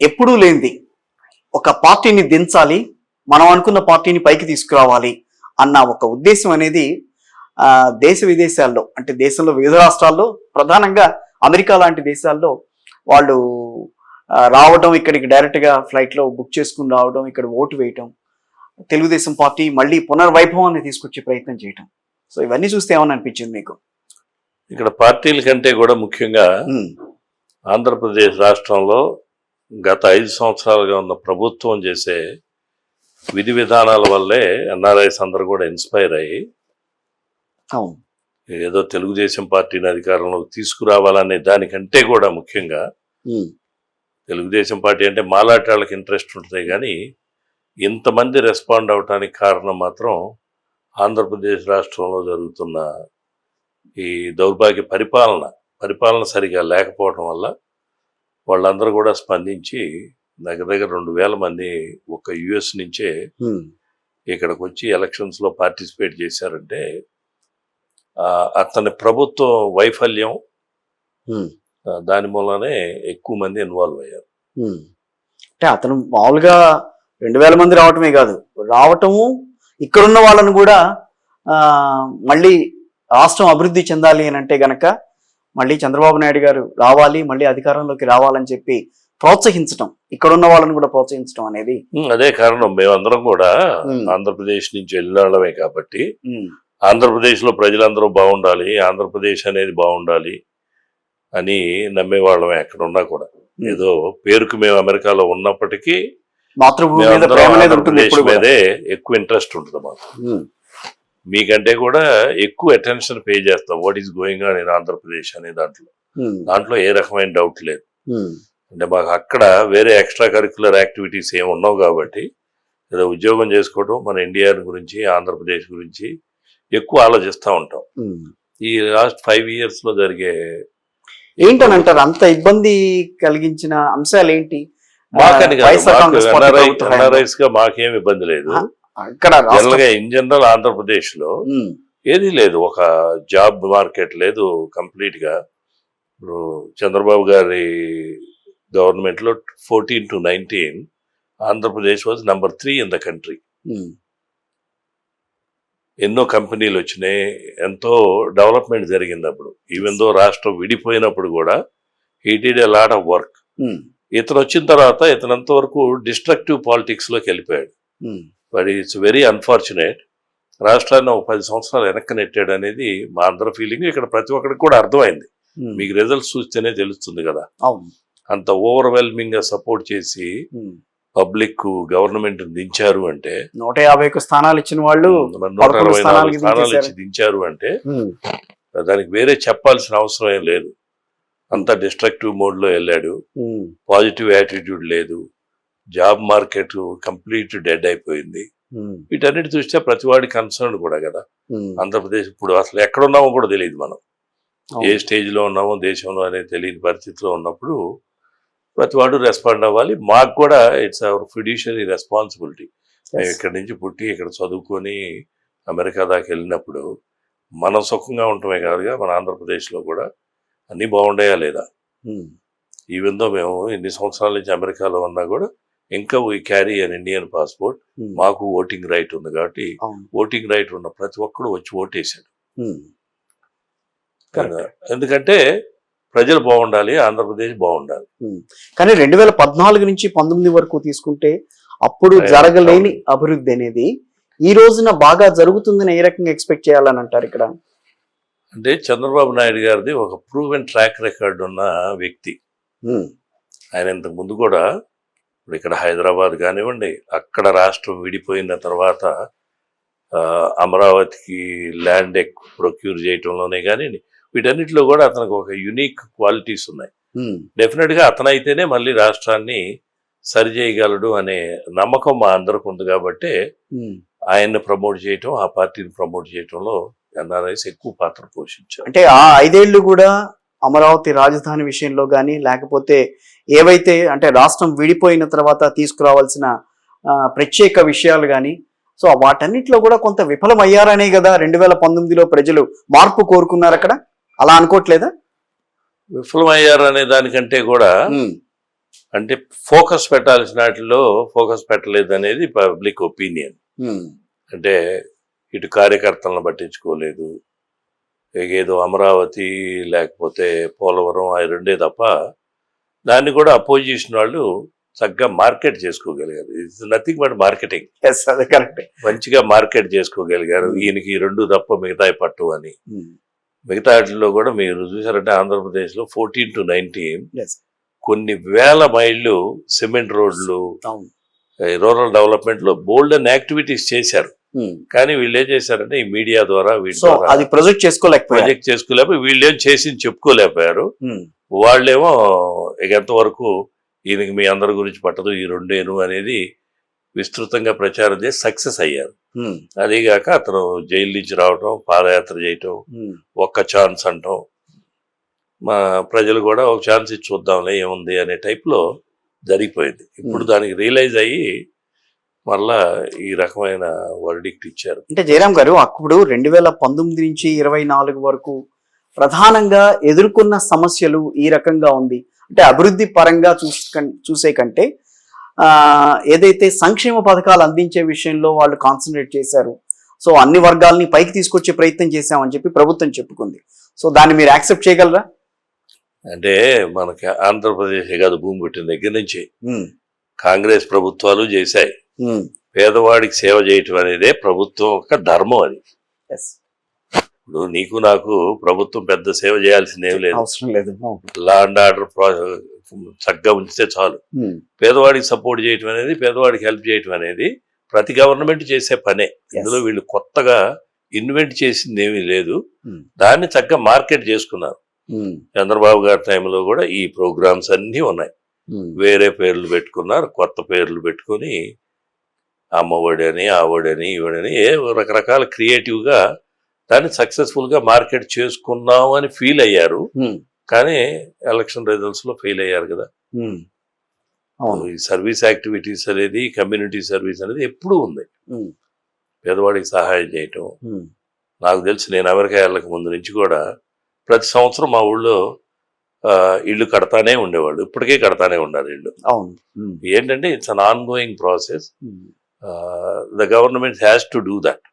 ఎప్పుడూ లేనిది ఒక పార్టీని దించాలి, మనం అనుకున్న పార్టీని పైకి తీసుకురావాలి అన్న ఒక ఉద్దేశం అనేది దేశ విదేశాల్లో అంటే దేశంలో వివిధ రాష్ట్రాల్లో ప్రధానంగా అమెరికా లాంటి దేశాల్లో వాళ్ళు రావడం, ఇక్కడికి డైరెక్ట్గా ఫ్లైట్లో బుక్ చేసుకుని రావడం, ఇక్కడ ఓటు వేయటం, తెలుగుదేశం పార్టీ మళ్ళీ పునర్వైభవాన్ని తీసుకొచ్చే ప్రయత్నం చేయటం. సో ఇవన్నీ చూస్తే ఏమని అనిపించింది మీకు? ఇక్కడ పార్టీల కంటే కూడా ముఖ్యంగా ఆంధ్రప్రదేశ్ రాష్ట్రంలో గత 5 సంవత్సరాలుగా ఉన్న ప్రభుత్వం చేసే విధి విధానాల వల్లే ఎన్ఆర్ఐస్ అందరూ కూడా ఇన్స్పైర్ అయ్యి ఏదో తెలుగుదేశం పార్టీని అధికారంలోకి తీసుకురావాలనే దానికంటే కూడా ముఖ్యంగా తెలుగుదేశం పార్టీ అంటే మాలాటి వాళ్ళకి ఇంట్రెస్ట్ ఉంటుంది, కానీ ఇంతమంది రెస్పాండ్ అవటానికి కారణం మాత్రం ఆంధ్రప్రదేశ్ రాష్ట్రంలో జరుగుతున్న ఈ దౌర్భాగ్య పరిపాలన సరిగా లేకపోవడం వల్ల వాళ్ళందరూ కూడా స్పందించి దగ్గర 2000 మంది ఒక యుఎస్ నుంచే ఇక్కడికి వచ్చి ఎలక్షన్స్లో పార్టిసిపేట్ చేశారంటే అతని ప్రభుత్వం వైఫల్యం దాని మూలనే ఎక్కువ మంది ఇన్వాల్వ్ అయ్యారు. అంటే అతను మామూలుగా 2000 మంది రావటమే కాదు, రావటము ఇక్కడున్న వాళ్ళను కూడా మళ్ళీ రాష్ట్రం అభివృద్ధి చెందాలి అని అంటే గనక మళ్ళీ చంద్రబాబు నాయుడు గారు రావాలి, మళ్ళీ అధికారంలోకి రావాలని చెప్పి ప్రోత్సహించడం, ఇక్కడున్న వాళ్ళని కూడా ప్రోత్సహించడం అనేది అదే కారణం. మేమందరం కూడా ఆంధ్రప్రదేశ్ నుంచి వెళ్ళిన వాళ్ళమే కాబట్టి ఆంధ్రప్రదేశ్ లో ప్రజలందరూ బాగుండాలి, ఆంధ్రప్రదేశ్ అనేది బాగుండాలి అని నమ్మేవాళ్ళమే. ఎక్కడ ఉన్నా కూడా ఏదో పేరుకు మేము అమెరికాలో ఉన్నప్పటికీ ఆంధ్రప్రదేశ్ మీదే ఎక్కువ ఇంట్రెస్ట్ ఉంటుంది మాకు. మీకంటే కూడా ఎక్కువ అటెన్షన్ పే చేస్తాం what is going on in Andhra Pradesh అనే దాంట్లో ఏ రకమైన డౌట్ లేదు. అంటే మాకు అక్కడ వేరే ఎక్స్ట్రా కరిక్యులర్ యాక్టివిటీస్ ఏమి ఉండవు కాబట్టి ఏదో ఉద్యోగం చేసుకోవడం, మన ఇండియా గురించి ఆంధ్రప్రదేశ్ గురించి ఎక్కువ ఆలోచిస్తూ ఉంటాం. ఈ లాస్ట్ 5 years లో జరిగే ఏంటని అంటారు, అంత ఇబ్బంది కలిగించిన అంశాలు ఏంటి? మాకని ఎన్ఆర్ఐస్ గా మాకేం ఇబ్బంది లేదు. ఇన్ జనరల్ ఆంధ్రప్రదేశ్ లో ఏది లేదు, ఒక జాబ్ మార్కెట్ లేదు కంప్లీట్ గా. చంద్రబాబు గారి గవర్నమెంట్ లో 14 to 19 Andhra Pradesh was number 3 in the country. ఎన్నో కంపెనీలు వచ్చినాయి, ఎంతో డెవలప్మెంట్ జరిగింది. అప్పుడు ఈవెన్ దో రాష్ట్రం విడిపోయినప్పుడు కూడా he did a lot of work. ఇతను వచ్చిన తర్వాత ఇతనంత వరకు డిస్ట్రక్టివ్ పాలిటిక్స్ లోకి వెళ్ళిపోయాడు. But it's very unfortunate. రాష్ట్రాన్ని ఒక 10 సంవత్సరాలు వెనక్కి నెట్టాడు అనేది మా అందరి ఫీలింగ్. ఇక్కడ ప్రతి ఒక్కరికి కూడా అర్థమైంది. మీకు రిజల్ట్స్ చూస్తేనే తెలుస్తుంది కదా. అంత ఓవర్వెల్మింగ్ గా సపోర్ట్ చేసి పబ్లిక్ గవర్నమెంట్ దించారు అంటే 150 స్థానాలు ఇచ్చిన వాళ్ళు 124 స్థానాలు ఇచ్చి దించారు అంటే దానికి వేరే చెప్పాల్సిన అవసరం ఏం లేదు. అంత డిస్ట్రక్టివ్ మోడ్ లో వెళ్ళాడు, పాజిటివ్ యాటిట్యూడ్ లేదు, జాబ్ మార్కెట్ కంప్లీట్ డెడ్ అయిపోయింది. వీటన్నిటి చూస్తే ప్రతివాడి కన్సర్న్ కూడా కదా. ఆంధ్రప్రదేశ్ ఇప్పుడు అసలు ఎక్కడున్నామో కూడా తెలియదు, మనం ఏ స్టేజ్ లో ఉన్నామో దేశంలో అనేది తెలియని పరిస్థితిలో ఉన్నప్పుడు ప్రతివాడు రెస్పాండ్ అవ్వాలి. మాకు కూడా ఇట్స్ అవర్ ఫిడ్యూషియరీ రెస్పాన్సిబిలిటీ. మేము ఇక్కడి నుంచి పుట్టి ఇక్కడ చదువుకొని అమెరికా దాకా వెళ్ళినప్పుడు మనం సుఖంగా ఉండటమే కాదుగా, మన ఆంధ్రప్రదేశ్లో కూడా అన్నీ బాగుండాయా లేదా. ఈవెన్ దో మేము ఇన్ని సంవత్సరాల నుంచి అమెరికాలో ఉన్నా కూడా ఇంకా we carry an Indian passport. మాకు ఓటింగ్ రైట్ ఉంది కాబట్టి ఓటింగ్ రైట్ ఉన్న ప్రతి ఒక్కడు వచ్చి ఓటేశాడు. ఎందుకంటే ప్రజలు బాగుండాలి, ఆంధ్రప్రదేశ్ బాగుండాలి. కానీ 2014 నుంచి 19 వరకు తీసుకుంటే అప్పుడు జరగలేని అభివృద్ధి అనేది ఈ రోజున బాగా జరుగుతుందని ఏ రకంగా ఎక్స్పెక్ట్ చేయాలని అంటారు? ఇక్కడ అంటే చంద్రబాబు నాయుడు గారిది ఒక ప్రూవెన్ ట్రాక్ రికార్డ్ ఉన్న వ్యక్తి. ఆయన ఇంతకు ముందు కూడా ఇక్కడ హైదరాబాద్ కానివ్వండి, అక్కడ రాష్ట్రం విడిపోయిన తర్వాత అమరావతికి ల్యాండ్ ప్రొక్యూర్ చేయటంలోనే కానివ్వండి, వీటన్నిటిలో కూడా అతనికి ఒక యునిక్ క్వాలిటీస్ ఉన్నాయి. డెఫినెట్ గా అతనైతేనే మళ్ళీ రాష్ట్రాన్ని సరి చేయగలడు అనే నమ్మకం మా అందరికి ఉంది కాబట్టి ఆయన్ని ప్రమోట్ చేయటం, ఆ పార్టీని ప్రమోట్ చేయటంలో ఎన్ఆర్ఐస్ ఎక్కువ పాత్ర పోషించారు. అంటే ఆ 5 ఏళ్ళు కూడా అమరావతి రాజధాని విషయంలో కానీ, లేకపోతే ఏవైతే అంటే రాష్ట్రం విడిపోయిన తర్వాత తీసుకురావాల్సిన ప్రత్యేక విషయాలు కానీ, సో వాటన్నిటిలో కూడా కొంత విఫలం అయ్యారనే కదా 2019లో ప్రజలు మార్పు కోరుకున్నారు. అక్కడ అలా అనుకోవట్లేదా? విఫలం అయ్యారనే దానికంటే కూడా అంటే ఫోకస్ పెట్టాల్సిన వాటిలో ఫోకస్ పెట్టలేదు అనేది పబ్లిక్ ఒపీనియన్. అంటే ఇటు కార్యకర్తలను పట్టించుకోలేదు, ఏదో అమరావతి లేకపోతే పోలవరం అవి రెండే తప్ప దాన్ని కూడా అపోజిషన్ వాళ్ళు చక్కగా మార్కెట్ చేసుకోగలిగారు. It's nothing but marketing. అదే కరెక్ట్. మంచిగా మార్కెట్ చేసుకోగలిగారు. ఈయనకి ఈ రెండు తప్ప మిగతాయి పట్టు అని. మిగతా వాటిల్లో కూడా మీరు చూసారంటే ఆంధ్రప్రదేశ్లో 14 to 19 కొన్ని వేల మైళ్ళు సిమెంట్ రోడ్లు, రూరల్ డెవలప్మెంట్ లో బోల్డ్ అండ్ యాక్టివిటీస్ చేశారు. కానీ వీళ్ళు ఏం చేశారంటే ఈ మీడియా ద్వారా అది ప్రొజెక్ట్ చేసుకోలేకపోయి వీళ్ళేం చేసి చెప్పుకోలేకపోయారు. వాళ్ళేమో ఎంతవరకు ఈయనకి మీ అందరి గురించి పట్టదు, ఈ రెండేను అనేది విస్తృతంగా ప్రచారం చేసి సక్సెస్ అయ్యారు. అదేగాక అతను జైలు నుంచి రావటం, పాదయాత్ర చేయటం, ఒక్క ఛాన్స్ అంటాం, మా ప్రజలు కూడా ఒక ఛాన్స్ ఇచ్చి చూద్దాంలే ఏముంది అనే టైప్లో జరిగిపోయింది. ఇప్పుడు దానికి రియలైజ్ అయ్యి మళ్ళా ఈ రకమైన వర్డిక్ట్ ఇచ్చారు. అంటే జయరాం గారు అప్పుడు 2019 నుంచి 24 వరకు ప్రధానంగా ఎదుర్కొన్న సమస్యలు ఈ రకంగా ఉంది. అంటే అభివృద్ధి పరంగా చూసే కంటే ఏదైతే సంక్షేమ పథకాలు అందించే విషయంలో వాళ్ళు కాన్సన్ట్రేట్ చేశారు. సో అన్ని వర్గాలని పైకి తీసుకొచ్చే ప్రయత్నం చేశామని చెప్పి ప్రభుత్వం చెప్పుకుంది. సో దాన్ని మీరు యాక్సెప్ట్ చేయగలరా? అంటే మనకి ఆంధ్రప్రదేశ్ కాదు, భూమి పుట్టిన దగ్గర నుంచి కాంగ్రెస్ ప్రభుత్వాలు చేశాయి. పేదవాడికి సేవ చేయటం అనేదే ప్రభుత్వం ఒక ధర్మం. అది ఇప్పుడు నీకు నాకు ప్రభుత్వం పెద్ద సేవ చేయాల్సిందేం లేదు, అవసరం లేదు. లా అండ్ ఆర్డర్ చక్కగా ఉంచితే చాలు. పేదవాడికి సపోర్ట్ చేయటం అనేది, పేదవాడికి హెల్ప్ చేయటం అనేది ప్రతి గవర్నమెంట్ చేసే పనే. ఇందులో వీళ్ళు కొత్తగా ఇన్వెంట్ చేసింది ఏమీ లేదు. దాన్ని చక్కగా మార్కెట్ చేసుకున్నారు. చంద్రబాబు గారి టైంలో కూడా ఈ ప్రోగ్రామ్స్ అన్నీ ఉన్నాయి. వేరే పేర్లు పెట్టుకున్నారు, కొత్త పేర్లు పెట్టుకుని అమ్మఒడి అని, ఆవడని, ఇవడని రకరకాల క్రియేటివ్గా దాన్ని సక్సెస్ఫుల్గా మార్కెట్ చేసుకున్నాం అని ఫీల్ అయ్యారు. కానీ ఎలక్షన్ రిజల్ట్స్ లో ఫెయిల్ అయ్యారు కదా. ఈ సర్వీస్ యాక్టివిటీస్ అనేది, కమ్యూనిటీ సర్వీస్ అనేది ఎప్పుడూ ఉంది. పేదవాడికి సహాయం చేయటం. నాకు తెలిసి నేను అమెరికా వెళ్ళక ముందు నుంచి కూడా ప్రతి సంవత్సరం మా ఊళ్ళో ఇల్లు కడతానే ఉండేవాళ్ళు, ఇప్పటికే కడతానే ఉన్నారు ఇల్లు. ఏంటంటే it's an on going process. The government has to do that.